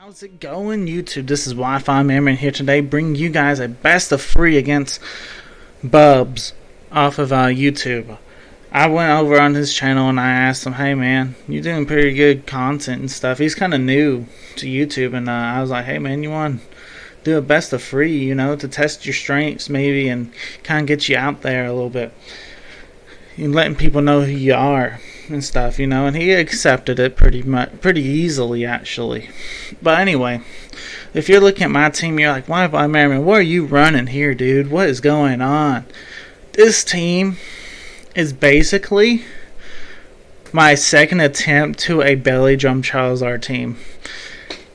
How's it going, YouTube? This is WifiMerriman here today, bringing you guys a best of 3 against Bubs off of YouTube. I went over on his channel and I asked him, hey man, you're doing pretty good content and stuff. He's kind of new to YouTube, and I was like, hey man, you want to do a best of 3, you know, to test your strengths maybe and kind of get you out there a little bit. And letting people know who you are and stuff, you know, and he accepted it pretty easily actually. But anyway, if you're looking at my team, you're like, WifiMerriman, what are you running here, dude? What is going on? This team is basically my second attempt to a Belly Drum Charizard team.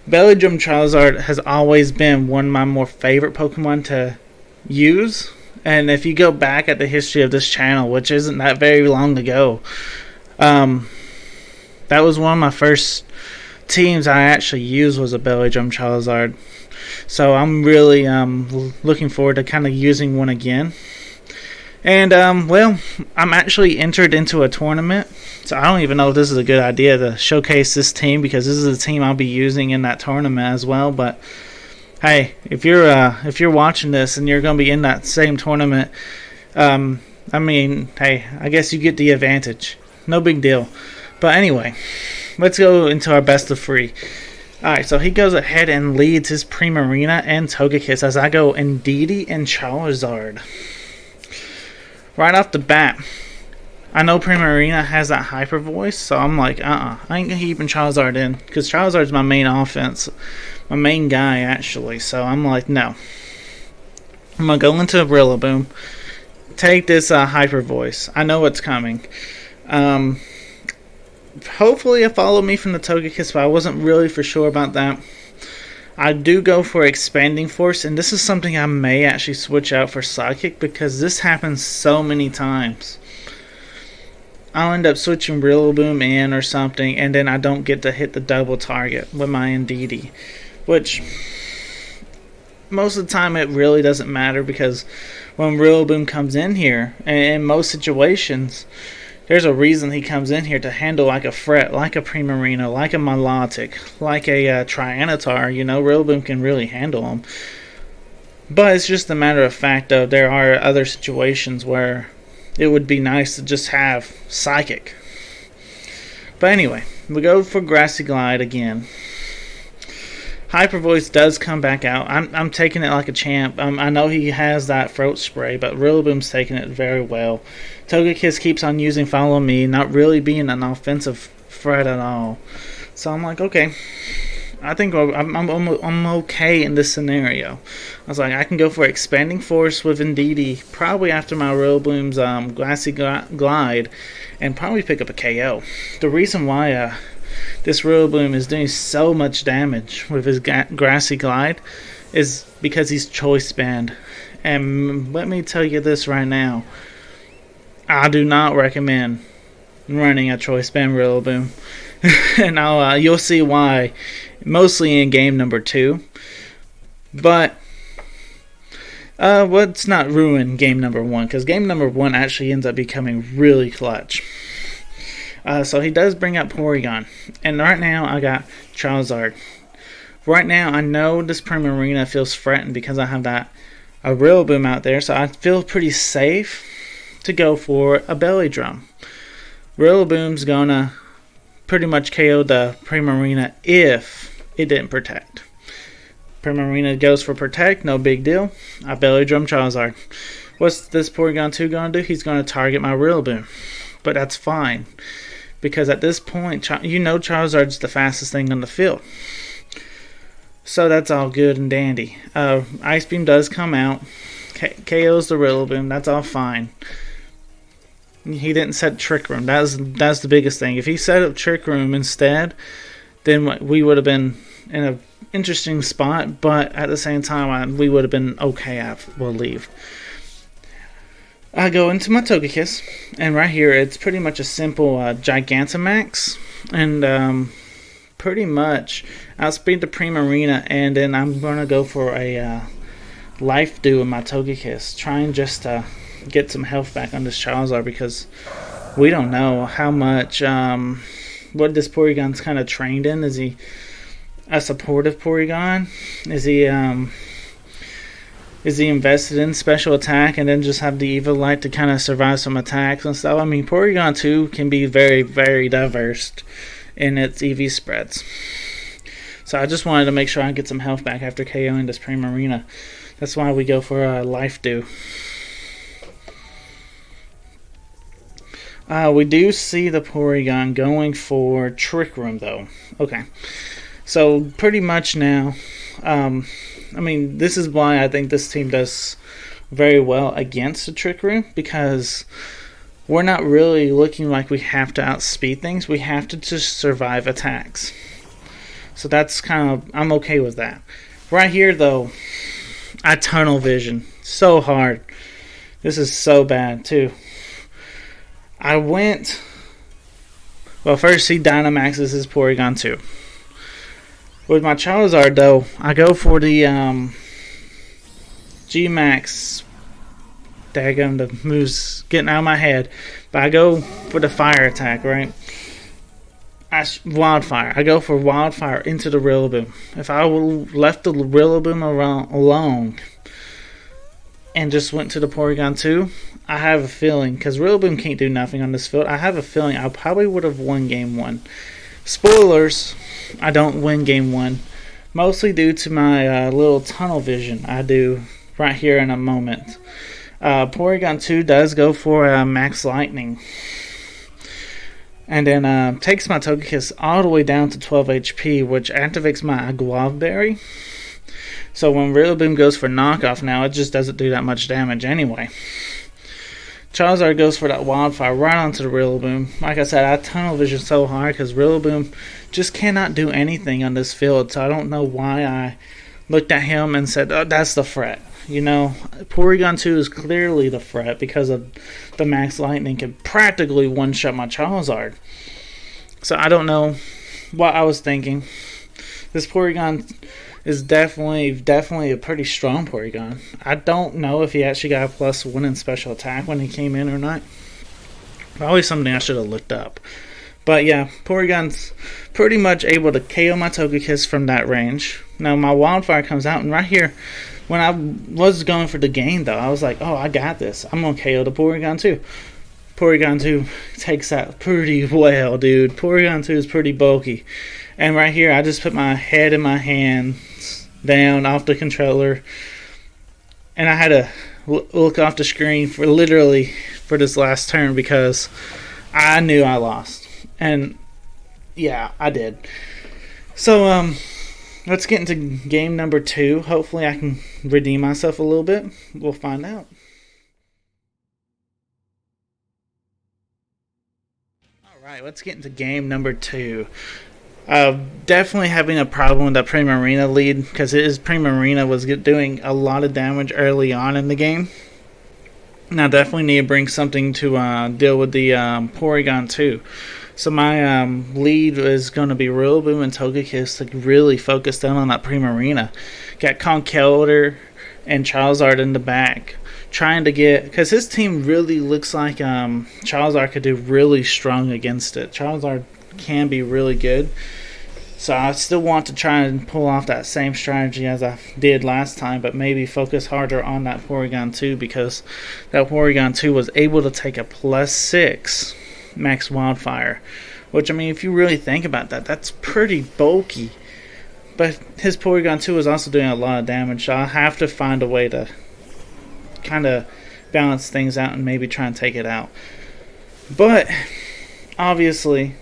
Belly Drum Charizard has always been one of my more favorite Pokemon to use. And if you go back at the history of this channel, which isn't that very long ago, that was one of my first teams I actually used, was a Belly Drum Charizard. So I'm really looking forward to kind of using one again. And well, I'm actually entered into a tournament, so I don't even know if this is a good idea to showcase this team, because this is a team I'll be using in that tournament as well. But hey, if you're watching this and you're gonna be in that same tournament, I mean, hey, I guess you get the advantage. No big deal. But anyway, let's go into our best of 3. Alright, so he goes ahead and leads his Primarina and Togekiss as I go Indeedee and Charizard. Right off the bat, I know Primarina has that hyper voice, so I'm like, I ain't keeping Charizard in, because Charizard's my main offense, my main guy actually. So I'm like, no, I'm gonna go into Rillaboom, take this hyper voice. I know what's coming. Hopefully it followed me from the Togekiss, but I wasn't really for sure about that. I do go for Expanding Force, and this is something I may actually switch out for Psychic, because this happens so many times. I'll end up switching Rillaboom in or something, and then I don't get to hit the double target with my Indeedee, which most of the time it really doesn't matter, because when Rillaboom comes in here, and in most situations, there's a reason he comes in here to handle like a Fret, like a Primarina, like a Milotic, like a Trianitar. You know, Rillaboom can really handle him. But it's just a matter of fact, though, there are other situations where it would be nice to just have Psychic. But anyway, we go for Grassy Glide again. Hyper Voice does come back out. I'm taking it like a champ. I know he has that throat spray, but Rillaboom's taking it very well. Togekiss keeps on using Follow Me, not really being an offensive threat at all. So I'm like, okay, I think I'm okay in this scenario. I was like, I can go for Expanding Force with Indeedee, probably after my Rillaboom's Grassy Glide, and probably pick up a KO. The reason why this Rillaboom is doing so much damage with his Grassy Glide is because he's Choice Band. And let me tell you this right now, I do not recommend running a Choice Band Rillaboom. And you'll see why, mostly in game number 2. But let's not ruin game number 1, because game number 1 actually ends up becoming really clutch. So he does bring up Porygon, and right now I got Charizard. Right now I know this Primarina feels threatened because I have a Rillaboom out there, so I feel pretty safe to go for a Belly Drum. Rillaboom's gonna pretty much KO the Primarina if it didn't protect. Primarina goes for Protect, no big deal. I Belly Drum Charizard. What's this Porygon 2 gonna do? He's gonna target my Rillaboom, but that's fine, because at this point, you know, Charizard's the fastest thing on the field. So that's all good and dandy. Ice Beam does come out. KOs the Rillaboom. That's all fine. He didn't set Trick Room. That's the biggest thing. If he set up Trick Room instead, then we would have been in an interesting spot. But at the same time, we would have been okay, I believe. I go into my Togekiss, and right here it's pretty much a simple Gigantamax, and pretty much outspeed the Primarina, and then I'm going to go for a Life Dew in my Togekiss, trying just to get some health back on this Charizard, because we don't know how much what this Porygon's kind of trained in. Is he a supportive Porygon? Is he invested in special attack and then just have the Eviolite to kind of survive some attacks and stuff? I mean, Porygon 2 can be very, very diverse in its EV spreads. So I just wanted to make sure I get some health back after KOing this Primarina. That's why we go for a Life Dew. We do see the Porygon going for Trick Room, though. Okay. So pretty much now... I mean, this is why I think this team does very well against the Trick Room, because we're not really looking like we have to outspeed things. We have to just survive attacks. So that's kind of, I'm okay with that. Right here, though, I tunnel vision so hard. This is so bad, too. I went... Well, first he Dynamaxes his Porygon 2. With my Charizard, though, I go for the G-Max. Daggum, the move's getting out of my head. But I go for the fire attack, right? Wildfire. I go for Wildfire into the Rillaboom. If I would left the Rillaboom alone and just went to the Porygon 2, I have a feeling, because Rillaboom can't do nothing on this field, I have a feeling I probably would have won Game 1. Spoilers, I don't win Game 1. Mostly due to my little tunnel vision I do right here in a moment. Porygon 2 does go for Max Lightning. And then takes my Togekiss all the way down to 12 HP, which activates my Guava Berry. So when Rillaboom goes for knockoff now, it just doesn't do that much damage anyway. Charizard goes for that Wildfire right onto the Rillaboom. Like I said, I tunnel vision so hard because Rillaboom just cannot do anything on this field. So I don't know why I looked at him and said, oh, that's the threat. You know, Porygon 2 is clearly the threat because of the Max Lightning can practically one-shot my Charizard. So I don't know what I was thinking. This Porygon is definitely a pretty strong Porygon. I don't know if he actually got a +1 in special attack when he came in or not. Probably something I should have looked up. But yeah, Porygon's pretty much able to KO my Togekiss from that range. Now my Wildfire comes out, and right here, when I was going for the game though, I was like, oh, I got this. I'm going to KO the Porygon 2. Porygon 2 takes that pretty well, dude. Porygon 2 is pretty bulky. And right here, I just put my head in my hands down off the controller. And I had to look off the screen for this last turn because I knew I lost. And yeah, I did. So, let's get into game number 2. Hopefully I can redeem myself a little bit. We'll find out. Alright, let's get into game number 2. Definitely having a problem with that Primarina lead because his Primarina was doing a lot of damage early on in the game. Now definitely need to bring something to deal with the Porygon 2. So my lead is going to be Rillaboom and Togekiss to really focus down on that Primarina. Got Conkeldurr and Charizard in the back. Trying to get... Because his team really looks like Charizard could do really strong against it. Charizard can be really good. So I still want to try and pull off that same strategy as I did last time, but maybe focus harder on that Porygon 2 because that Porygon 2 was able to take a +6 Max Wildfire. Which, I mean, if you really think about that, that's pretty bulky. But his Porygon 2 is also doing a lot of damage, so I'll have to find a way to kind of balance things out and maybe try and take it out. But, obviously,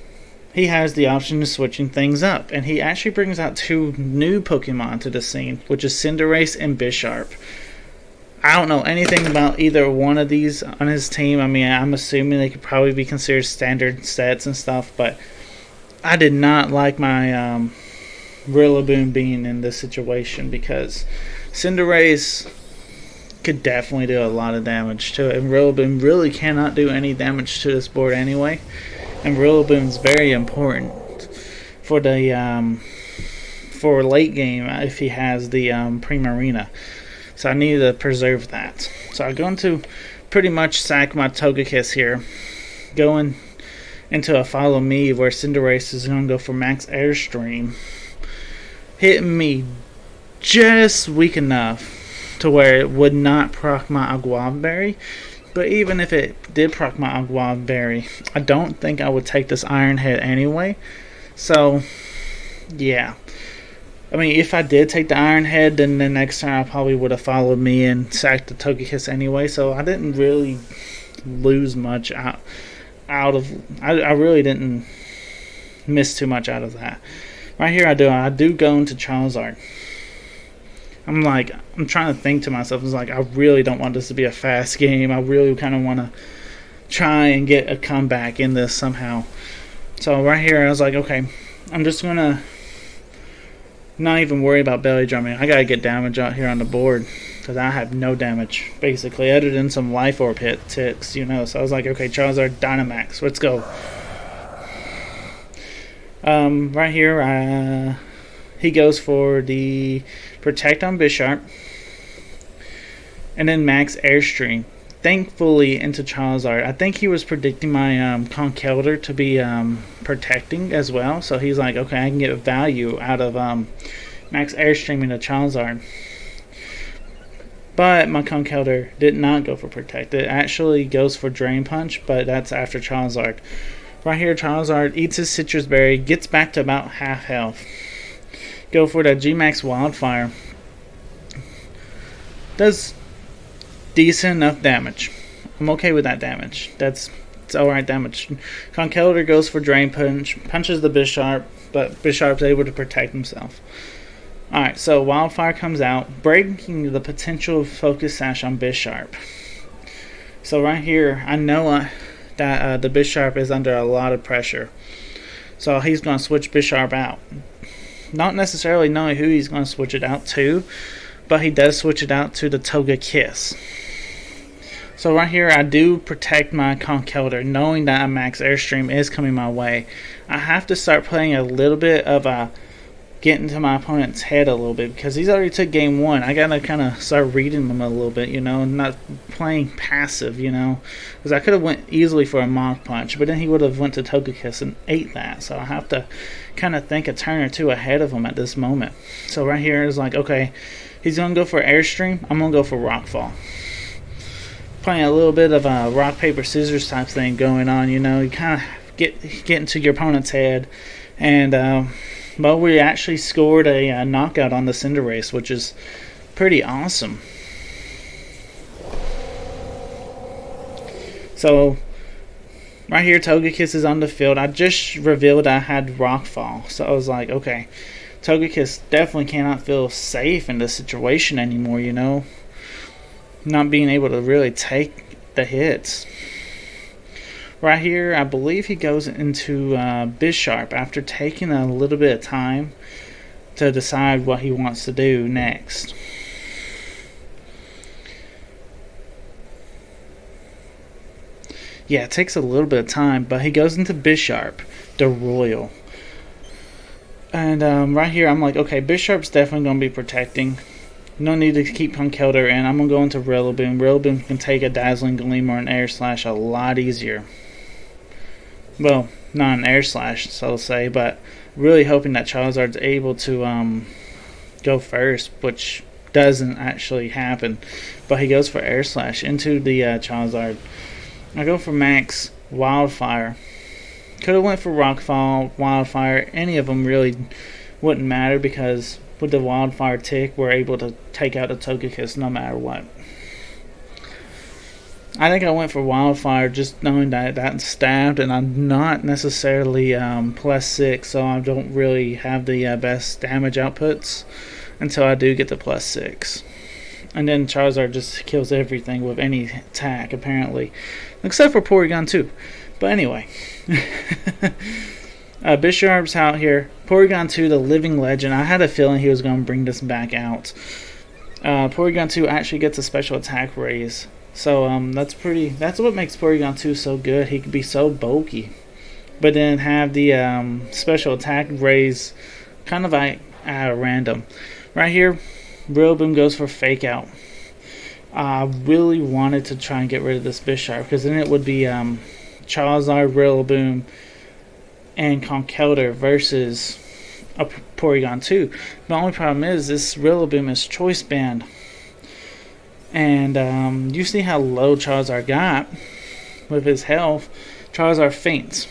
he has the option of switching things up, and he actually brings out 2 new Pokemon to the scene, which is Cinderace and Bisharp. I don't know anything about either one of these on his team. I mean, I'm assuming they could probably be considered standard sets and stuff, but I did not like my Rillaboom being in this situation because Cinderace could definitely do a lot of damage to it, and Rillaboom really cannot do any damage to this board anyway. And Rillaboom's very important for the for late game if he has the Primarina. So I need to preserve that. So I'm going to pretty much sack my Togekiss here, going into a follow me where Cinderace is going to go for Max Airstream. hitting me just weak enough to where it would not proc my Guava Berry. But even if it did proc my Guava Berry, I don't think I would take this Iron Head anyway. So, yeah. I mean, if I did take the Iron Head, then the next turn I probably would have followed me and sacked the Togekiss anyway. So I didn't really lose much out of. I really didn't miss too much out of that. Right here, I do go into Charizard. I'm trying to think to myself, it's like, I really don't want this to be a fast game. I really kind of want to try and get a comeback in this somehow. So right here, I was like, okay, I'm just going to not even worry about belly drumming. I got to get damage out here on the board because I have no damage, basically, other than some Life Orb hits, you know. So I was like, okay, Charizard Dynamax, let's go. Right here, he goes for the Protect on Bisharp, and then Max Airstream. Thankfully into Charizard. I think he was predicting my Conkeldurr to be protecting as well. So he's like, okay, I can get value out of Max Airstream into Charizard. But my Conkeldurr did not go for Protect. It actually goes for Drain Punch, but that's after Charizard. Right here, Charizard eats his Citrus Berry, gets back to about half health. Go for the G-Max Wildfire. Does decent enough damage. I'm okay with that damage. It's alright damage. Conkeldurr goes for Drain Punch, punches the Bisharp, but Bisharp's able to protect himself. Alright, so Wildfire comes out, breaking the potential Focus Sash on Bisharp. So right here, I know that the Bisharp is under a lot of pressure. So he's going to switch Bisharp out. Not necessarily knowing who he's going to switch it out to, but he does switch it out to the Togekiss. So right here, I do protect my Conkeldurr, knowing that a Max Airstream is coming my way. I have to start playing a little bit of a get into my opponent's head a little bit, because he's already took game one. I gotta kind of start reading him a little bit, you know, not playing passive, you know, because I could have went easily for a Mach Punch, but then he would have went to Togekiss and ate that. So I have to kind of think a turn or two ahead of him at this moment. So right here is like, okay, he's gonna go for Airstream. I'm gonna go for Rockfall. Playing a little bit of a rock paper scissors type thing going on, you know. You kind of get into your opponent's head, and well, we actually scored a knockout on the Cinderace, which is pretty awesome. So right here, Togekiss is on the field. I just revealed I had Rockfall, so I was like, okay, Togekiss definitely cannot feel safe in this situation anymore, you know, not being able to really take the hits. Right here, I believe he goes into Bisharp after taking a little bit of time to decide what he wants to do next. Yeah, it takes a little bit of time, but he goes into Bisharp, the Royal. And right here, I'm like, okay, Bisharp's definitely going to be protecting. No need to keep Conkeldurr in. I'm going to go into Rillaboom. Rillaboom can take a Dazzling Gleam or an Air Slash a lot easier. Well, not an Air Slash, so to say, but really hoping that Charizard's able to go first, which doesn't actually happen. But he goes for Air Slash into the Charizard. I go for Max Wildfire. Could have went for Rockfall, Wildfire. Any of them really wouldn't matter, because with the Wildfire tick, we're able to take out the Togekiss no matter what. I think I went for Wildfire just knowing that that's stabbed, and I'm not necessarily +6, so I don't really have the best damage outputs until I do get the +6. And then Charizard just kills everything with any attack, apparently. Except for Porygon 2. But anyway. Bisharp's out here. Porygon 2, the living legend. I had a feeling he was going to bring this back out. Porygon 2 actually gets a special attack raise. So that's what makes Porygon 2 so good. He can be so bulky, but then have the special attack raise kind of at random. Right here, Rillaboom goes for Fake Out. I really wanted to try and get rid of this Bisharp, because then it would be Charizard, Rillaboom, and Conkeldurr versus a Porygon too. The only problem is this Rillaboom is choice band. And you see how low Charizard got with his health. Charizard faints.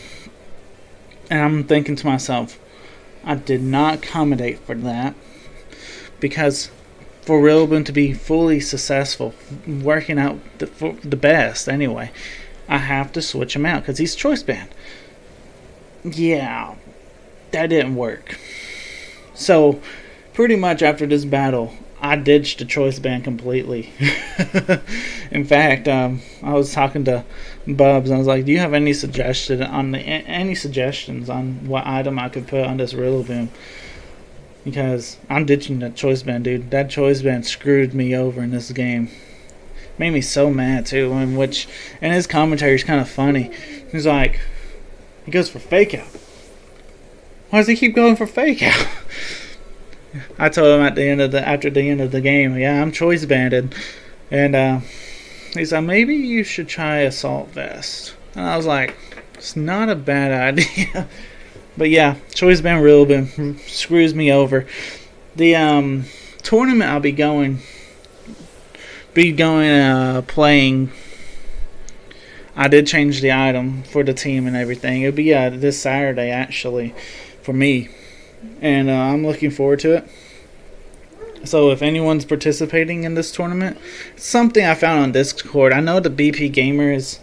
And I'm thinking to myself, I did not accommodate for that. Because for Rillaboom to be fully successful, working out the best anyway, I have to switch him out because he's choice band. Yeah, that didn't work. So, pretty much after this battle, I ditched the choice band completely. In fact, I was talking to Bubs and I was like, "Do you have any suggestions on what item I could put on this Rillaboom?" Because I'm ditching that choice band, dude. That choice band screwed me over in this game. Made me so mad too. And his commentary is kind of funny. He's like, he goes for fake out. Why does he keep going for fake out? I told him after the end of the game, yeah, I'm choice banded, and he's like, maybe you should try Assault Vest. And I was like, it's not a bad idea. But yeah, choice band Rillaboom screws me over. The tournament I'll be playing. I did change the item for the team and everything. It'll be this Saturday actually for me. And I'm looking forward to it. So if anyone's participating in this tournament, it's something I found on Discord. I know the BP Gamer is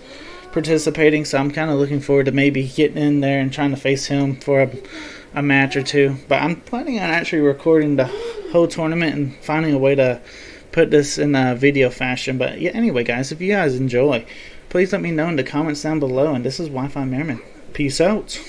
participating, so I'm kind of looking forward to maybe getting in there and trying to face him for a match or two. But I'm planning on actually recording the whole tournament and finding a way to put this in a video fashion. But yeah, anyway, guys, if you guys enjoy, please let me know in the comments down below. And this is WifiMerriman. Peace out.